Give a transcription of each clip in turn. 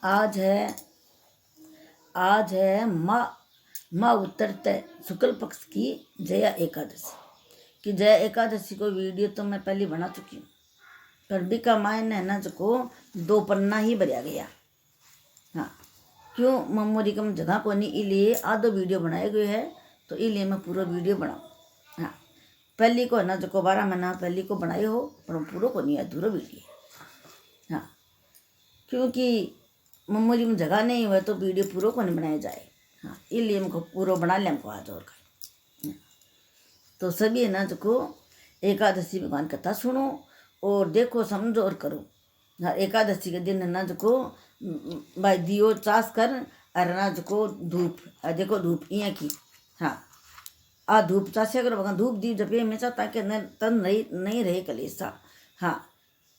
आज है माँ उत्तरतः शुक्ल पक्ष की जया एकादशी। कि जया एकादशी को वीडियो तो मैं पहले बना चुकी हूँ, पर बिका मायने है ना को 2 पन्ना ही भरिया गया। हाँ, क्यों मेमोरी कम जगह को नहीं, इसलिए आधो वीडियो बनाए गए है, तो इसलिए मैं पूरा वीडियो बनाऊँ। हाँ, पहली को है ना जो 12 महीना पहली को बनाए हो, पर पूरा को नहीं अधूरा वीडियो। हाँ, क्योंकि मेमोरी में जगह नहीं हुआ तो वीडियो पूरा को नहीं बनाया जाए। हाँ, इसलिए हमको पूरा बना लिया हमको आज। और तो सभी है ना जो एकादशी भगवान कथा सुनो और देखो समझो और करो। हाँ, एकादशी के दिन है ना जो भाई दियो चास कर और ना जो धूप देखो धूप इं की। हाँ, आ धूप चास्य करो भगवान, धूप दीप जपे हमेशा ताकि तन नहीं रहे कलेसा। हाँ,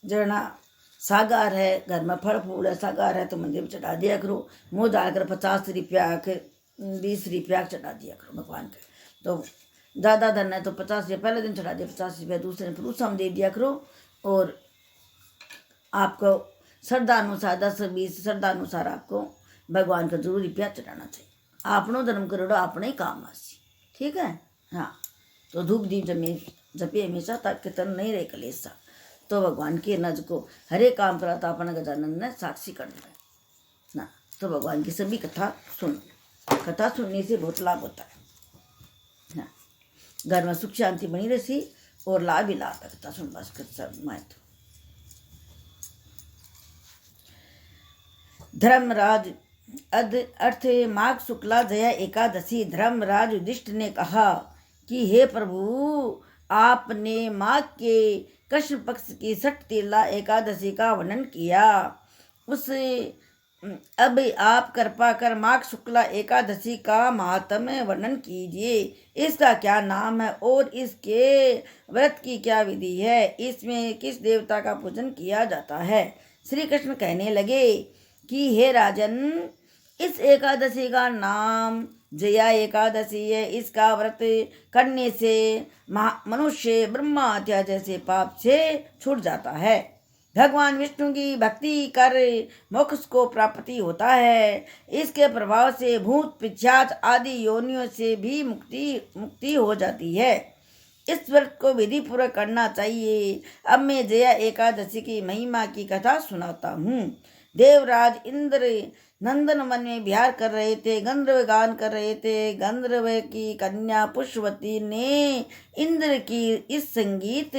जो ना सागार है घर में फल फूल है, सागार है तो मंदिर में चढ़ा दिया करो। मुँह डालकर 50 रुपया के 20 रुपया चढ़ा दिया करो भगवान के। तो ज़्यादा धन है तो 50 रुपया पहले दिन चढ़ा दिया, 50 रुपया दूसरे दिन, फिर उस दे दिया करो। और आपको श्रद्धा अनुसार 10-20 श्रद्धा अनुसार आपको भगवान का जरूर रुपया चढ़ाना चाहिए। आपनो धर्म करोड़ो अपने ही काम आसी, ठीक है। हाँ, तो धूप दीप जपे हमेशा ताकि तन नहीं रहे कलेसा। तो भगवान के नज को हरे काम करा था अपना गजानन ने साक्षी करना है ना। तो भगवान की सभी कथा सुनो, कथा सुनने से बहुत लाभ होता है ना। घर में सुख शांति बनी रहती और लाभ ही लाभ है कथा सुन बस महत्व। धर्मराज अर्थ माघ शुक्ला जया एकादशी। धर्मराज युधिष्ठिर ने कहा कि हे प्रभु, आपने माघ के कृष्ण पक्ष की 60 तिला एकादशी का वर्णन किया, उस अब आप कृपा कर माघ शुक्ला एकादशी का महात्म्य वर्णन कीजिए। इसका क्या नाम है और इसके व्रत की क्या विधि है? इसमें किस देवता का पूजन किया जाता है? श्री कृष्ण कहने लगे कि हे राजन, इस एकादशी का नाम जया एकादशी है। इसका व्रत करने से मनुष्य ब्रह्मा हत्या जैसे पाप से छूट जाता है। भगवान विष्णु की भक्ति कर मोक्ष को प्राप्ति होता है। इसके प्रभाव से भूत पिशाच आदि योनियों से भी मुक्ति हो जाती है। इस व्रत को विधि पूर्वक करना चाहिए। अब मैं जया एकादशी की महिमा की कथा सुनाता हूँ। देवराज इंद्र नंदन वन में विहार कर रहे थे, गंधर्व गान कर रहे थे। गंधर्व की कन्या पुष्पवती ने इंद्र की इस संगीत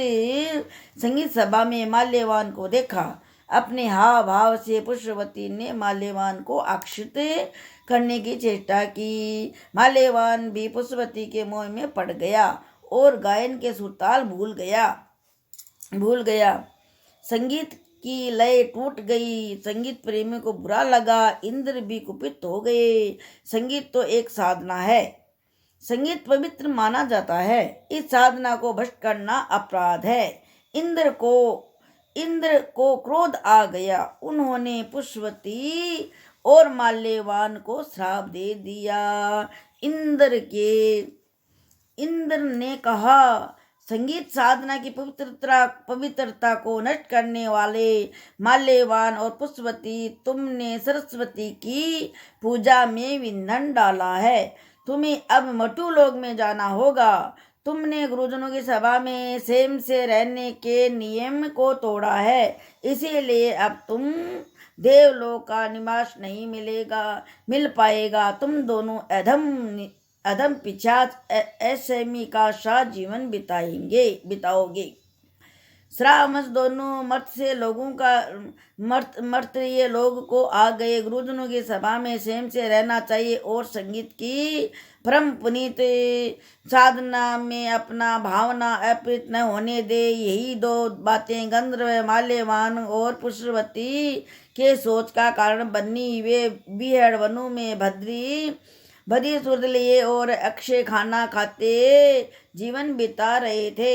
सभा में माल्यवान को देखा। अपने हाव भाव से पुष्पवती ने माल्यवान को आकर्षित करने की चेष्टा की। माल्यवान भी पुष्पवती के मोह में पड़ गया और गायन के सुरताल भूल गया। संगीत की लय टूट गई। संगीत प्रेमी को बुरा लगा। इंद्र भी कुपित हो गए। संगीत तो एक साधना है, संगीत पवित्र माना जाता है। इस साधना को भ्रष्ट करना अपराध है। इंद्र को क्रोध आ गया। उन्होंने पुष्पवती और माल्यवान को श्राप दे दिया। इंद्र ने कहा, संगीत साधना की पवित्रता को नष्ट करने वाले माल्यवान और पुष्पवती, तुमने सरस्वती की पूजा में विघ्न डाला है। तुम्हें अब मटू लोक में जाना होगा। तुमने गुरुजनों की सभा में सेम से रहने के नियम को तोड़ा है, इसीलिए अब तुम देवलोक का निवास नहीं मिल पाएगा। तुम दोनों अधम पिशाच असमी का साथ जीवन बिताओगे। श्रावस दोनों मर्त्य लोग को आ गए। गुरुजनों की सभा में सेम से रहना चाहिए और संगीत की परम पुनीत साधना में अपना भावना अर्पित न होने दे। यही 2 बातें गंधर्व माल्यवान और पुष्पवती के सोच का कारण बनी। वे बिहड़ वनों में भरी सुर्द लिए और अक्षय खाना खाते जीवन बिता रहे थे।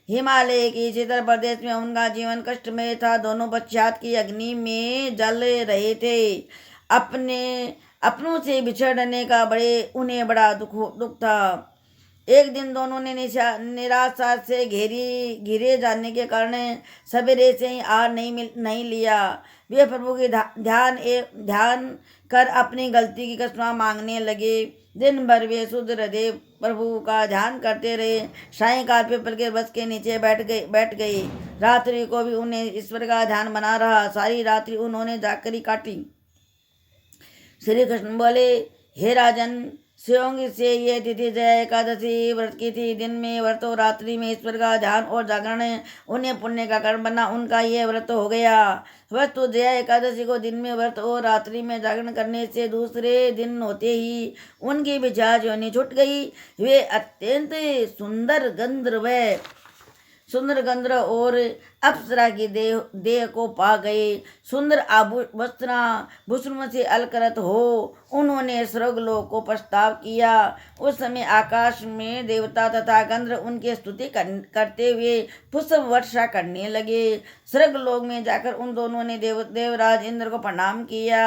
हिमालय के शीतल प्रदेश में उनका जीवन कष्टमय था। दोनों पश्चात की अग्नि में जल रहे थे। अपनों से बिछड़ने का उन्हें बड़ा दुख था। एक दिन दोनों ने निराशा से घिरे जाने के कारण सवेरे से ही आहार नहीं लिया। वे प्रभु के ध्यान कर अपनी गलती की क्षमा मांगने लगे। दिन भर वे शुद्ध हृदय प्रभु का ध्यान करते रहे। सायंकाल पीपल के वृक्ष के नीचे बैठ गए। रात्रि को भी उन्हें ईश्वर का ध्यान बना रहा। सारी रात्रि उन्होंने जागरी काटी। श्री कृष्ण बोले, हे राजन, शिवोंग से ये तिथि जया एकादशी व्रत की थी। दिन में व्रत और रात्रि में ईश्वर का ध्यान और जागरण उन्हें पुण्य का कारण बना। उनका ये व्रत हो गया। वस्तु जया एकादशी को दिन में व्रत और रात्रि में जागरण करने से दूसरे दिन होते ही उनकी पिशाच योनि छूट गई। वे अत्यंत सुंदर गंधर्व और अप्सरा की देह को पा गए। सुंदर आभूषण से अलंकृत हो उन्होंने स्वर्गलोक को प्रस्ताव किया। उस समय आकाश में देवता तथा गंधर्व उनकी स्तुति करते हुए पुष्प वर्षा करने लगे। स्वर्गलोक में जाकर उन दोनों ने देवराज इंद्र को प्रणाम किया।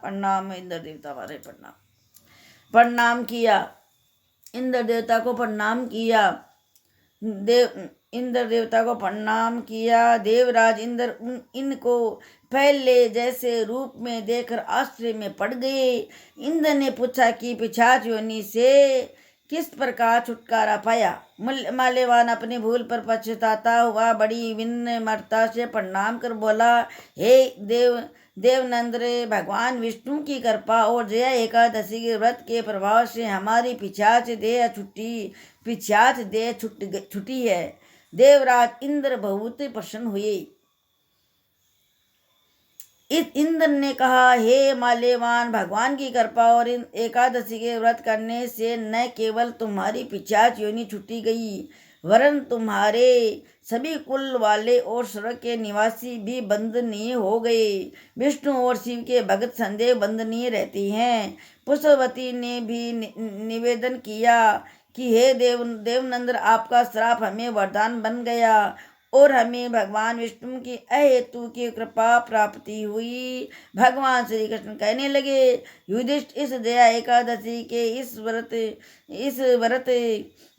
प्रणाम इंद्र देवता वाले, प्रणाम किया। इंद्र देवता को प्रणाम किया। इंद्र देवता को प्रणाम किया। देवराज इंद्र इनको पहले जैसे रूप में देखकर आश्चर्य में पड़ गए। इंद्र ने पूछा कि पिशाच योनि से किस प्रकार छुटकारा पाया। माल्यवान अपनी भूल पर पछताता हुआ बड़ी विनम्रता से प्रणाम कर बोला, हे देवनंद्र, भगवान विष्णु की कृपा और जया एकादशी के व्रत के प्रभाव से हमारी पिशाच देह छुटी है। देवराज इंद्र बहुत प्रसन्न हुए। इस इंद्र ने कहा, हे माल्यवान, भगवान की कृपा और इन एकादशी के व्रत करने से न केवल तुम्हारी पिशाच योनि छुटी गई, वरन तुम्हारे सभी कुल वाले और स्वर्ग के निवासी भी बंदनीय हो गए। विष्णु और शिव के भक्त संदेह बंदनीय रहती हैं। पुष्पवती ने भी निवेदन किया कि हे देवनंदन, आपका श्राप हमें वरदान बन गया और हमें भगवान विष्णु की अहेतु की कृपा प्राप्ति हुई। भगवान श्री कृष्ण कहने लगे, युधिष्ठ, इस जया एकादशी के इस व्रत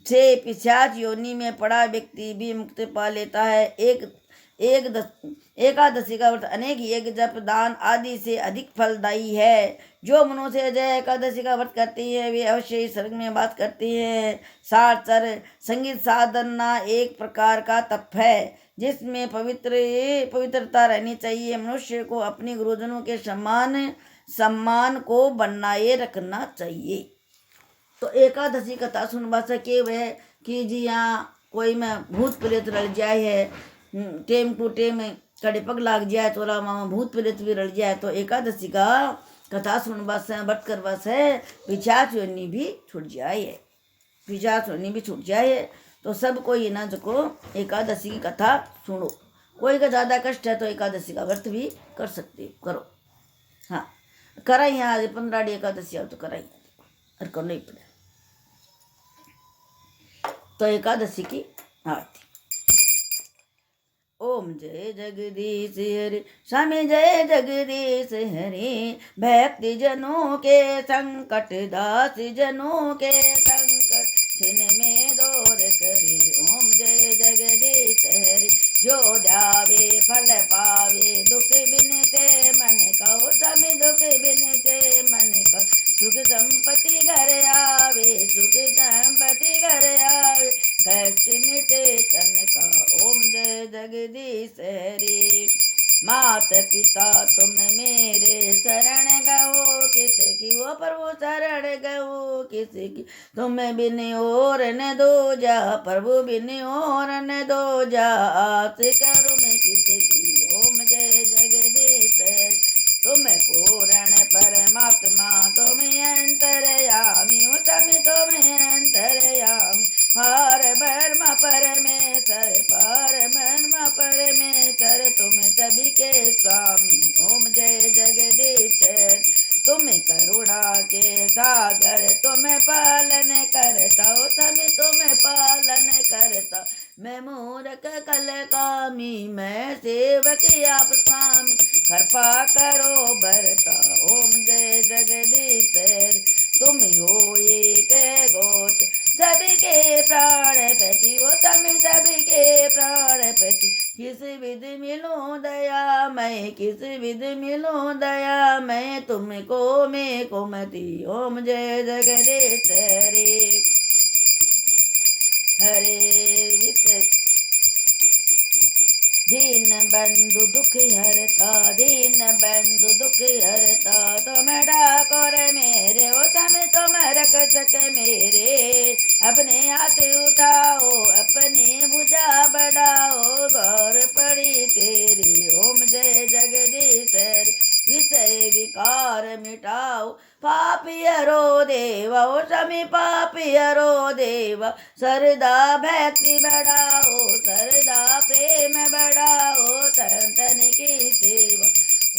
से पिशाच योनि में पड़ा व्यक्ति भी मुक्ति पा लेता है। एकादशी का व्रत अनेक यज्ञ, जप, दान आदि से अधिक फलदायी है। जो मनुष्य जया एकादशी का व्रत करते हैं वे अवश्य ही स्वर्ग में बात करते हैं। सार संगीत साधना एक प्रकार का तप है जिसमें पवित्रता रहनी चाहिए। मनुष्य को अपने गुरुजनों के सम्मान को बनाए रखना चाहिए। तो एकादशी कथा सुनवा सके वह कि जी यहाँ कोई में भूत प्रेत रल जाए है, टेम टू टेम कड़े पग लाग जाए, तोरा मामा भूत प्रेत भी रल जाए, तो एकादशी का कथा सुनवा से व्रत करवा से पिशाच योनि भी छूट जाए। तो सब कोई ना जो एकादशी की कथा सुनो। कोई का ज़्यादा कष्ट है तो एकादशी का व्रत भी कर सकते करो। हाँ, करा यहाँ आज 15 एकादशी आओ तो करा और करना ही पड़े। तो एकादशी की आरती। ओम जय जगदीश हरे, स्वामी जय जगदीश हरे, भक्ति जनों के संकट, दास जनों के संकट छिन में दूर करे। ओम जय जगदीश हरे, जो ध्यावे फल पावे, दुख बिनते मन कहो, स्वामी दुख बिनते मन कहो, सुख संपत्ति घर आवे, सुख संपत्ति घर आवे, कष्ट मिटे तन का। ओम जय जगदीश हरे, मात पिता तुम मेरे शरण गहो, किसकी वो प्रभु शरण गहो, किसकी तुम बिन और न दो जा, प्रभु बिन और न दो जा, आस करूँ मैं किसकी। ओम जय जगदीश तुम पूर्ण परमात्मा, तुम अंतर्यामी हो, स्वामी तुम अंतर्यामी, पार ब्रह्म परमेश्वर, पार ब्रह्म परमेश्वर, तुम सभी के स्वामी। ओम जय जगदीश तुम करुणा के सागर, तुम पालन करता हो, स्वामी तुम पालन करता, मैं मूर्ख कल कामी, मैं सेवक आप स्वामी, कृपा करो बरता। ओम जय जगदीश तुम हो एक गोच, सबके प्राण पति वो तम सबके प्राण पति किस विध मिलूं दया मैं किस विध मिलूं दया मैं तुमको मैं को मति ओम जय जगदीश हरे हरे विश्व दीन बंधु दुख हरता दीन बंधु दुख हरता तुम ठाकुर मेरे ओ तुम रक्षक मेरे अपने हाथ उठाओ अपनी भुजा बढ़ाओ गौर पड़ी तेरी ओम जय जगदीश विषय विकार मिटाओ पापी हरो देव ओ समी पापी हरो देव सरदा भक्ति बढ़ाओ सरदा प्रेम बढ़ाओ तन की सेवा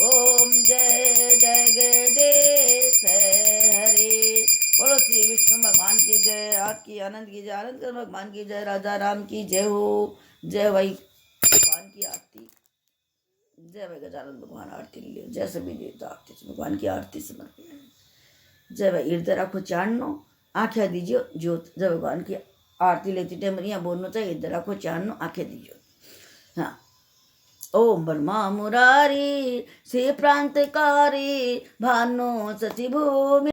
ओम जय जगदीश हरे। बोलो श्री विष्णु भगवान की जय। आपकी आनंद की जय। आनंद कर भगवान की जय। राजा राम की जय हो। जय भाई भगवान की आरती। जय भाई गजानन भगवान आरती लियो। जय सभी देवता आरती से भगवान की आरती समर्पित। जय भाई हृदय रखो चाणनो आँखें दीजिए ज्योत। जय भगवान की आरती लेती टाइम यहाँ बोलना चाहिए हृदय रखो चाणनो आँखें दीजिए। हाँ ओम ब्रह्मा मुरारी से प्रांतकारी भानो सची भूमि